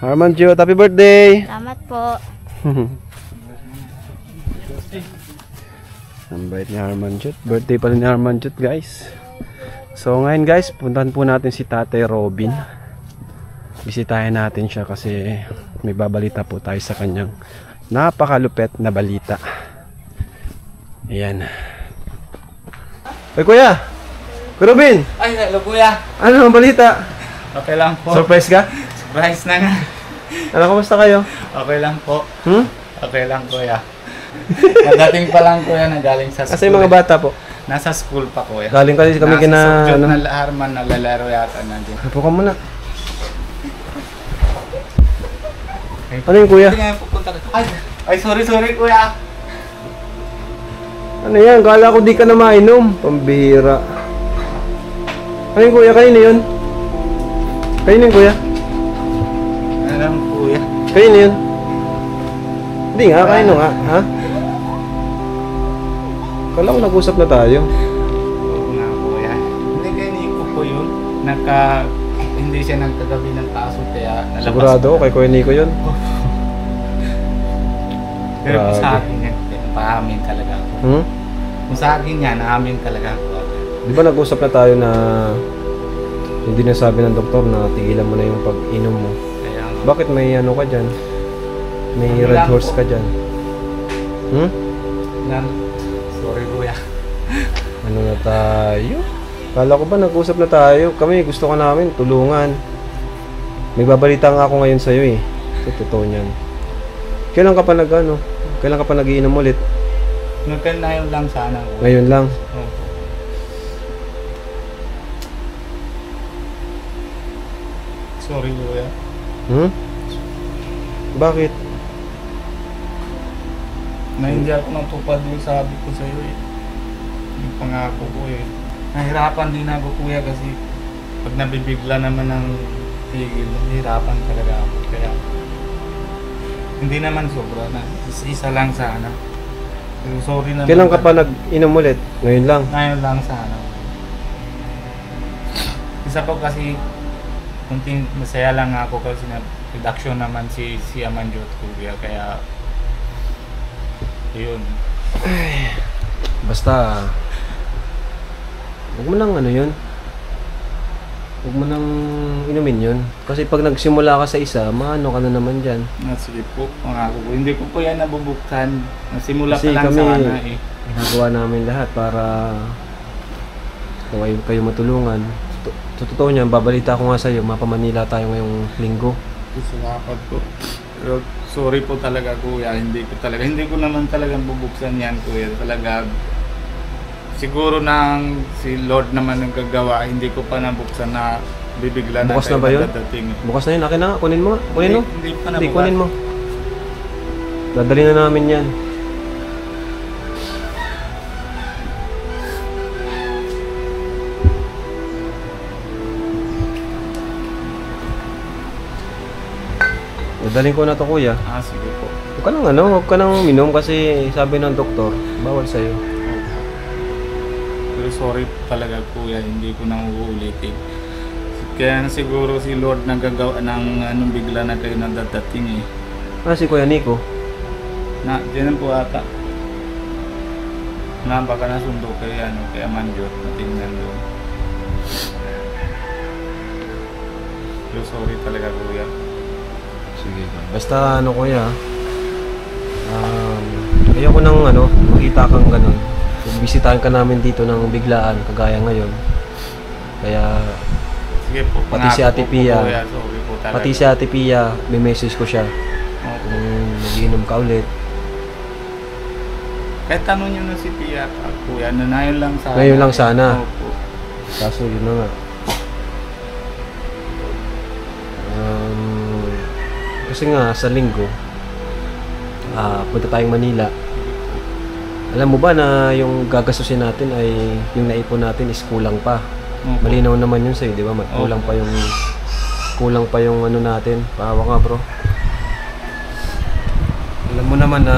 Arman Jut, happy birthday! Salamat po. Ang bait ni Arman Jut. Birthday pala ni Arman Jut, guys. So ngayon guys, puntahan po natin si Tatay Robin. Bisitahin natin siya kasi may babalita po tayo sa kanyang napakalupet na balita. Ayan. Ay kuya! Kuya Robin! Ay, hello kuya. Ano ang balita? Okay lang po. Surprise ka? Surprise na nga. Ano, kamusta kayo? Okay lang po. Okay lang kuya. Nadating pa lang kuya na galing sa school. Asa yung mga bata po? Nasa school pa kuya. Galing kasi kami Nasa kina... subject Ano? na Harman na lalaro yata nandiyan. Upo ka muna. Ano yung kuya? Hindi nga pupunta ka. Ay, sorry kuya. Ano yan? Kala ko di ka na mainom. Pambihira. Ano yung kuya? Kanina yun? Kanina yung kuya? Ano lang kuya? Kanina yun? Hindi nga, kanina nga. Ha? Kala ko nag-usap na tayo. Oo nga kuya. Hindi kay Nico po yun. Hindi siya nagkagabi ng kaso kaya nalabas. Sigurado ako kay Kuya Nico yun. Pero kung sa Grabe. akin yan, paamin talaga ako. Kung sa akin yan, naamin talaga ako. Di ba nag-usap na tayo na hindi na sabi ng doktor na tigilan mo na yung pag-inom mo? Kaya nga. Bakit may ano ka dyan? May Ano red lang horse po. ka dyan? Sorry kuya. Ano na tayo? Kala ko ba nag-usap na tayo? Kami gusto ka namin tulungan. May babalita nga ako ngayon sa'yo eh. Ito, totoo niyan. Kailan ka pa nag-ano? Kailan ka pa nag-iinom ulit? Nagkanayon lang sana kuya. Ngayon lang. Opo. Sorry kuya. Bakit? Na hindi ako natupad yung sabi ko sa'yo eh. Yung pangako ko eh. Nahirapan din ako kuya kasi pag nabibigla naman ng tigil, nahirapan talaga ako. Kaya hindi naman sobra na. Isa lang sana. Pero sorry naman. Kailan ka pa nag-inom ulit? Ngayon lang. Ngayon lang sana. Isa po kasi kunting masaya lang ako kasi na production naman si Amanjot kuya. Kaya yun. Basta huwag mo nang ano yun. Huwag mo nang inumin yun. Kasi pag nagsimula ka sa isa, maano ka na naman dyan. Sige po, pangako ko. Hindi ko po yan nabubuksan. Nasimula Kasi pa lang kami, sana eh. ginagawa namin lahat para kayo matulungan. Totoo niyan, babalita ko nga sa'yo, mapa-Manila tayo ngayong linggo. Salamat po. Pero sorry po talaga kuya, hindi ko naman talagang bubuksan yan kuya. Talaga siguro nang si Lord naman ang gagawa, hindi ko pa nabuksan na bibigla na Bukas na kayo ba yun? dadating. Bukas na yun, akin na nga, kunin mo. Kunin mo. Hindi pa Hindi, nabukas. kunin mo. Dadali na namin yan. Dadaling ko na to kuya. Sige po. Huwag ka nang huwag ka nang minom kasi sabi ng doktor, bawal sa'yo. Pero sorry talaga kuya, hindi ko nang uulitin. Kaya na siguro si Lord nagagawa ng anong bigla na kayo nadadating eh. Si Kuya Nico. Na, dyan po ata. Na baka nasundo kay Amanjot na tingnan doon. Pero sorry talaga kuya. Sige. Basta kuya, ayoko nang makita kang ganun. Bisitahin ka namin dito ng biglaan, kagaya ngayon. Kaya, Sige po, pati si pangako Ate po, Pia, kuya, sorry po talaga. pati si Ate Pia, may message ko siya. Opo. Kung mag-iinom ka ulit. Kahit tanong nyo na si Pia, kuya, ngayon lang sana. Ngayon lang sana. Opo. Kaso yun na nga. Kasi nga sa linggo, punta tayong Manila. Alam mo ba na yung gagastusin natin ay yung naipon natin is kulang pa. Opo. Malinaw naman yun sa'yo, di ba? Kulang pa yung ano natin. Pahawa nga bro. Alam mo naman na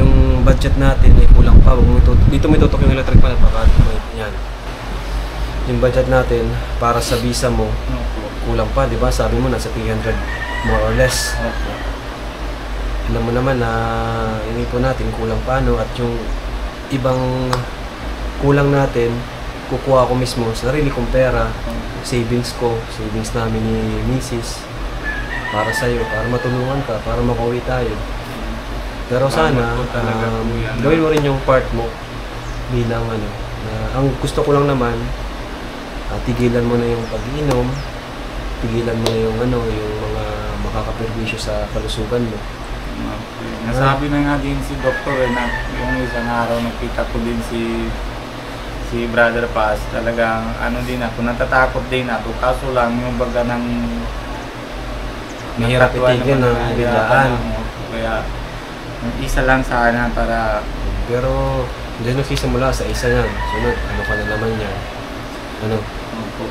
yung budget natin ay kulang pa. Dito may tutok yung electric pan. Baka yan. Yung budget natin para sa visa mo, Opo. kulang pa, di ba? Sabi mo nasa 300 more or less. Opo. Alam mo naman na inipon natin kulang pa, no? At yung ibang kulang natin, kukuha ko mismo sa sarili kong pera, savings ko, savings namin ni Mrs. para sa'yo, para matulungan ka, para makauwi tayo. Pero sana, gawin mo rin yung part mo bilang ano, ang gusto ko lang naman, tigilan mo na yung pag-inom, tigilan mo na yung ano, yung mga makakaperwisyo sa kalusugan mo. Nasabi na nga din si Doktor na yung isang araw nakita ko din si Brother Paz, talagang ano din ako, natatakot din ako, kaso lang yung baga ng Mahirap itigil ng biglaan. Kaya isa lang sana para... Pero diyan nagsisimula sa isa yan. Sunod, ano ka na naman yan? Ano? Opo.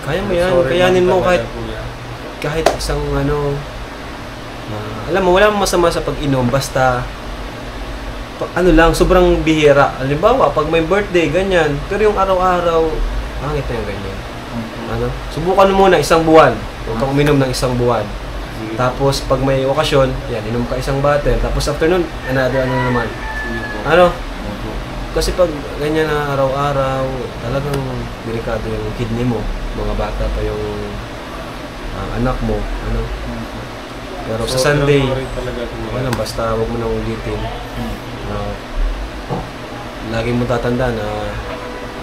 Kaya mo yan, kayanin mo kahit isang ano, alam mo, wala masama sa pag-inom, basta ano lang, sobrang bihira. Halimbawa, pag may birthday, ganyan. Pero yung araw-araw, pangit na yung ganyan. Ano? Subukan mo muna isang buwan. Huwag kang uminom ng isang buwan. Tapos, pag may okasyon, yan, inom ka isang bottle. Tapos after nun, another ano naman. Ano? Kasi pag ganyan na araw-araw, talagang delikado yung kidney mo. Mga bata pa yung anak mo. Ano? Pero sa Sunday, walang basta huwag mo nang ulitin. Lagi mo tatanda na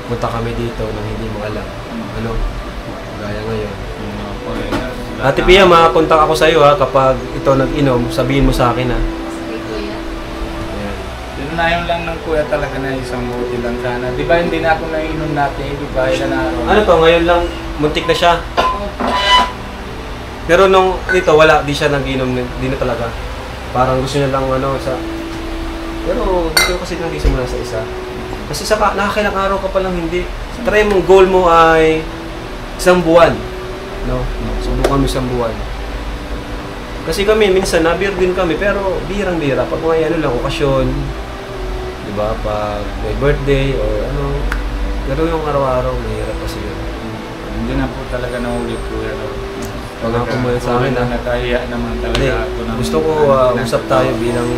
punta kami dito nang hindi mo alam. Ano? Gaya ngayon. Ate Pia, makakontak ako sa iyo ha kapag ito nag-inom, sabihin mo sa akin ha. Ayan. Dinayon lang ng kuya talaga na isang buti lang sana. Di ba hindi na ako nainom natin? Di ba ilan na araw? Ano to, ngayon lang, muntik na siya. Pero nung dito, wala, di siya nag-inom, di na talaga. Parang gusto niya lang ano sa... Pero dito kasi nang simula sa isa. Kasi nakakailang araw ka pa lang hindi. Try mong goal mo ay isang buwan. No? Subukan mo isang buwan. Kasi kami, minsan nabir din kami, pero bihirang-bihira. Pag mga ano lang, okasyon, di ba? Pag may birthday or ano. Pero yung araw-araw, mahirap kasi yun. Hindi na po talaga naulit kuya. Pangako mo yan sa akin ha. Nakahiya naman talaga ako. Gusto ko usap tayo bilang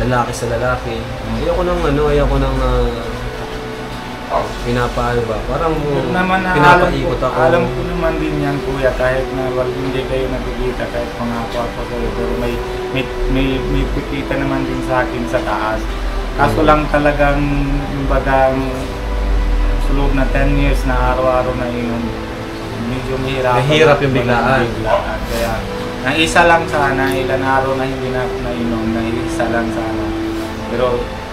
lalaki sa lalaki. Ayoko nang pinapaano ba? Parang pinapaikot ako. Alam ko naman din yan kuya, kahit na hindi kayo nagkikita, kahit pangako ako sa'yo, pero may kikita naman din sa akin sa taas. Kaso lang talagang yung bagang sulod na 10 years na araw-araw na yung medyo mahirap yung biglaan. Kaya naisa lang sana, ilan araw na hindi na ako nainom, naisa lang sana.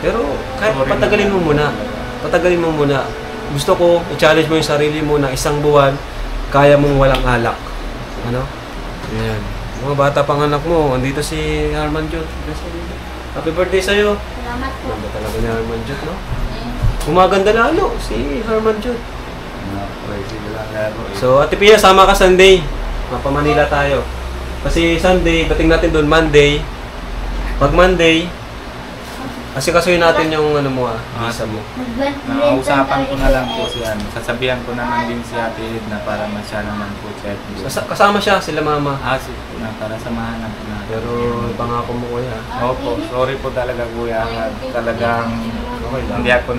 Pero kahit patagalin mo muna. Patagalin mo muna. Gusto ko, i-challenge mo yung sarili mo na isang buwan, kaya mong walang alak. Ano? Ayan. Mga bata pang anak mo, andito si Arman Jud. Happy birthday sa'yo. Salamat po. Ganda talaga ni Arman Jud, no? Gumaganda lalo si Arman Jud. So, Ate Pia, sama ka Sunday. Mapa-Manila tayo. Kasi Sunday, dating natin doon Monday. Pag Monday, kasuhin natin yung ano mo visa mo. Nauusapan ko na lang po siya. Sasabihan ko naman din si Ate Edna para masya naman po siya. Kasama siya, sila mama. Para samahan na po natin. Pero pangako mo kuya. Opo, sorry po talaga kuya. Talagang Okay lang. hindi ako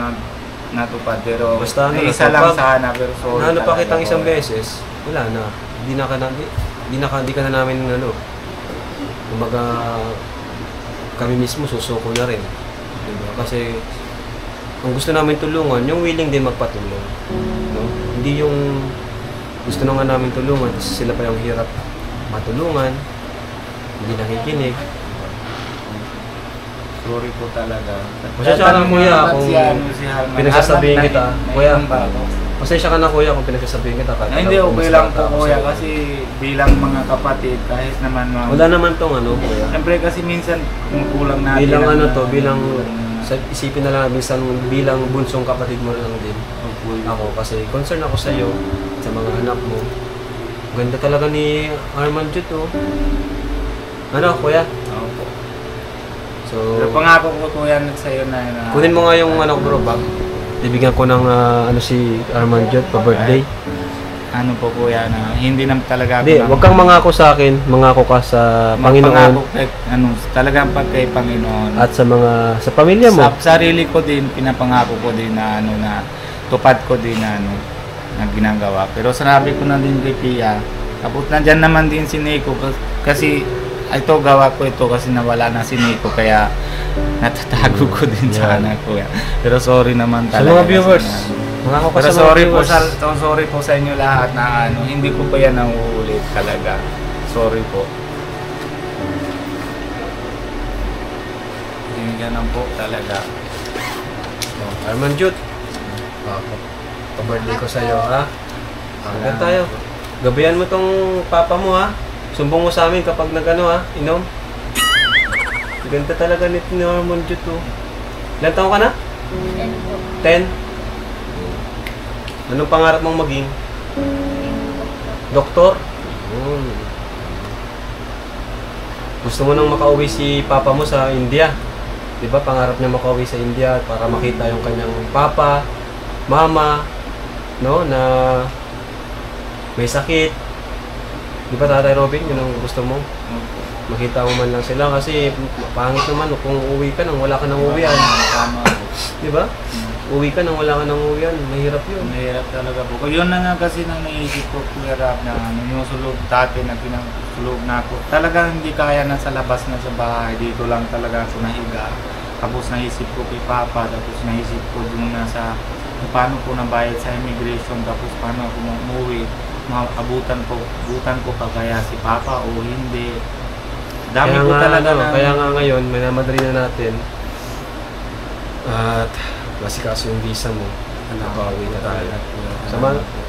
natupad. Pero Basta isa lang sana, pero sorry. Ano pa talaga kitang po. isang beses, wala na. Hindi ka na namin kumbaga kami mismo susuko na rin. Diba? Kasi ang gusto namin tulungan, yung willing din magpatulong. No? Hindi yung gusto na nga namin tulungan, kasi sila pa yung hirap matulungan, hindi nakikinig. Sorry po talaga. Pasensya ka na kuya kung pinagsasabihin kita. Kuya, pasensya ka na kuya kung pinagsasabihin kita. Hindi, okay lang po kuya kasi bilang mga kapatid, kahit naman wala naman tong kuya. Siyempre kasi minsan kumukulang natin. Bilang isipin na lang minsan bilang bunsong kapatid mo lang din. Ako kasi concern ako sa iyo, sa mga anak mo. Ganda talaga ni Arman Jud, oh. Ano kuya? Opo. So, Pero pangako ko kuya sa'yo na kunin mo nga yung bro bag. Bibigyan ko ng si Arman Jud pa birthday. ano po kuya na hindi naman talaga ako Hindi, wag kang mangako sa akin, mangako ka sa Panginoon magpangako kay, ano, talagang pag kay Panginoon. at sa pamilya mo. Sa sarili ko din, pinapangako ko din na ano na tupad ko din na ano na ginagawa. Pero sinabi ko na din kay Pia, tapos nandyan naman din si Nico kasi ito gawa ko ito kasi nawala na si Nico kaya natatago ko din sana kuya. Pero sorry naman Sa talaga. mga viewers, kasi mangako ka pero sa mga sorry po viewers. sorry po sa inyo lahat na ano, hindi ko pa yan nauulit talaga. Sorry po. Hindi ganun po talaga. Arman Jut. Pa-birthday ko sa'yo, ha? Hanggang tayo. Gabayan mo tong papa mo, ha? Sumbong mo sa amin kapag nagano, ha? Inom. Ganda talaga nito ni Arman Jut, oh. Ilan taon ka na? 10? Anong pangarap mong maging? Doktor? Gusto mo nang makauwi si papa mo sa India? Di ba pangarap niya makauwi sa India para makita yung kanyang papa, mama, no, na may sakit. Di ba Tatay Robin, yun ang gusto mo? Makita mo man lang sila kasi pangit naman kung uwi ka nang wala ka nang uwian. Tama po. Di ba? Uwi ka nang wala ka nang uwian, mahirap yun. Mahirap talaga po. Yun na nga kasi nang naisip ko, Kuya Rap, na ano, yung sulog dati na pinagsulog na ako. Talagang hindi kaya na sa labas na sa bahay. Dito lang talaga ako nahiga. Tapos naisip ko kay Papa, tapos naisip ko dun na sa paano po nabayad sa immigration, tapos paano ako umuwi. Abutan ko pa kaya si Papa o hindi. Dami Kaya ko nga, talaga ano, na... kaya nga ngayon, minamadali na natin. At masikaso yung visa mo. Nakauwi na tayo.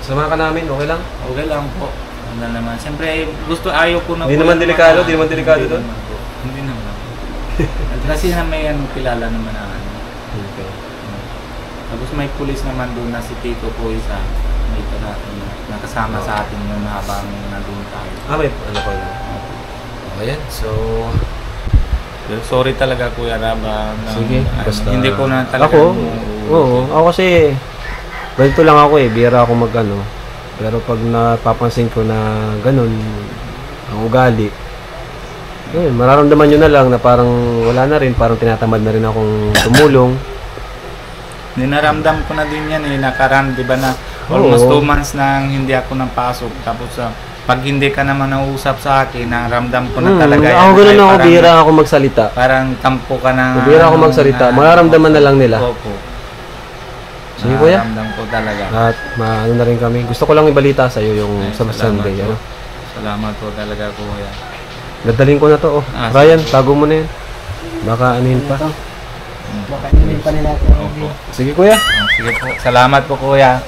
Sama ka namin, okay lang? Okay lang po. Ano naman. Siyempre, ayaw ko na... Hindi naman delikado, hindi naman delikado doon? Hindi naman. Kasi na may ano, kilala naman na ano. Okay. Tapos may pulis naman doon na si Tito po isa. May nakasama sa atin yung habang nandun tayo. May ano pa yun? Ayan, so... Sorry talaga Kuya Raba. Sige, basta... Hindi ko na talaga... Ako kasi... Ganito lang ako bihira ako mag-ano. Pero pag napapansin ko na ganun, ang ugali, mararamdaman nyo na lang na parang wala na rin, parang tinatamad na rin akong tumulong. Dinaramdam ko na din yan nakaraan, di ba na almost 2 months nang hindi ako napasok. Tapos pag hindi ka naman nausap sa akin, naramdam ko na talaga yan. Ako ganun ako, bihira ako magsalita. Parang tampo ka na... Bihira ako magsalita, mararamdaman na lang nila. Opo. Sige kuya. Naramdam ko talaga. At ano na rin kami. Gusto ko lang ibalita sa iyo yung sa Sunday. Ano? Salamat po talaga Kuya. Dadalhin ko na to. Ryan, tago mo na yan. Baka anuhin pa. Baka hindi pa nila ako. Opo. Sige kuya. Sige po. Salamat po Kuya.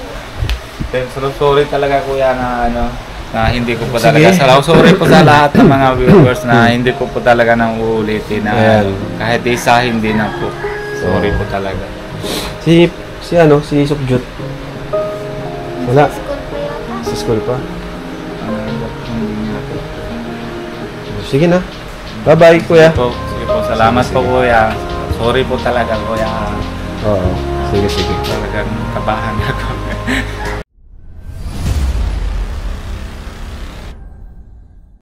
Sorry talaga Kuya na ano na hindi ko po talaga sorry po sa lahat ng mga viewers na hindi ko po talaga nang uulitin na kahit isa hindi na po. Sorry po talaga. Si Subjut. Wala. Sa school pa. Sige na. Bye-bye kuya. Sige po. Salamat po Kuya. Sorry po talaga Kuya. Oo. Sige. Talagang kabahan ako.